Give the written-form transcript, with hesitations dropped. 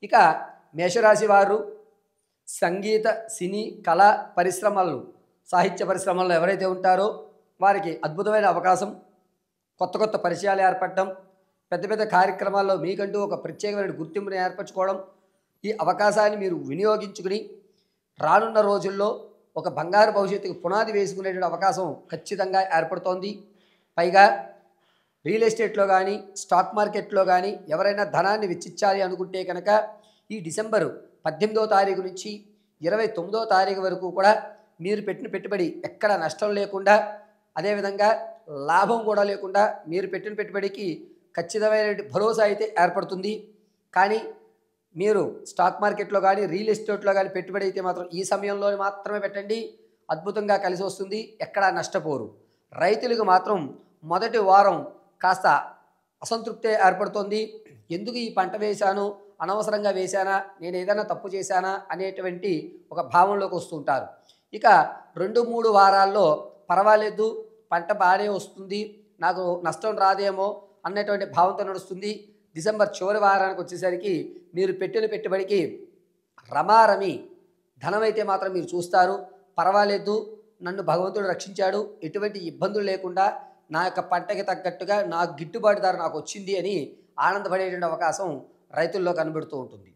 ఇక మేషరాశి వారు సంగీత, సినీ, కళా పరిశ్రమలు, సాహిత్య పరిశ్రమల్లో ఎవరైతే ఉంటారో వారికి అద్భుతమైన అవకాశం, కొత్త కొత్త పరిచయాలు ఏర్పడడం, పెద్ద పెద్ద కార్యక్రమాల్లో మీకంటూ ఒక ప్రత్యేకమైన గుర్తింపుని ఏర్పరచుకోవడం, ఈ అవకాశాన్ని మీరు వినియోగించుకుని రానున్న రోజుల్లో ఒక బంగారు భవిష్యత్తుకు పునాది వేసుకునేటువంటి అవకాశం ఖచ్చితంగా ఏర్పడుతోంది. పైగా రియల్ ఎస్టేట్లో కానీ, స్టాక్ మార్కెట్లో కానీ ఎవరైనా ధనాన్ని వెచ్చించాలి అనుకుంటే కనుక ఈ డిసెంబరు 18వ తారీఖు నుంచి 29వ తారీఖు వరకు కూడా మీరు పెట్టిన పెట్టుబడి ఎక్కడ నష్టం లేకుండా, అదేవిధంగా లాభం కూడా లేకుండా మీరు పెట్టిన పెట్టుబడికి ఖచ్చితమైన భరోసా అయితే ఏర్పడుతుంది. కానీ మీరు స్టాక్ మార్కెట్లో కానీ, రియల్ ఎస్టేట్లో కానీ పెట్టుబడి అయితే మాత్రం ఈ సమయంలో మాత్రమే పెట్టండి. అద్భుతంగా కలిసి వస్తుంది, ఎక్కడా నష్టపోరు. రైతులకు మాత్రం మొదటి వారం కాస్త అసంతృప్తి ఏర్పడుతోంది. ఎందుకు ఈ పంట వేశాను, అనవసరంగా వేశానా, నేను ఏదైనా తప్పు చేశానా అనేటువంటి ఒక భావంలోకి వస్తుంటారు. ఇక 2-3 వారాల్లో పర్వాలేదు, పంట బాగానే వస్తుంది, నాకు నష్టం రాదేమో అన్నటువంటి భావంతో నడుస్తుంది. డిసెంబర్ చివరి వారానికి వచ్చేసరికి మీరు పెట్టిన పెట్టుబడికి రమారమి ధనమైతే మాత్రం మీరు చూస్తారు. పర్వాలేదు, నన్ను భగవంతుడు రక్షించాడు, ఎటువంటి ఇబ్బందులు లేకుండా నా యొక్క పంటకి తగ్గట్టుగా నాకు గిట్టుబాటు ధర నాకు వచ్చింది అని ఆనందపడేటువంటి అవకాశం రైతుల్లో కనబడుతూ ఉంటుంది.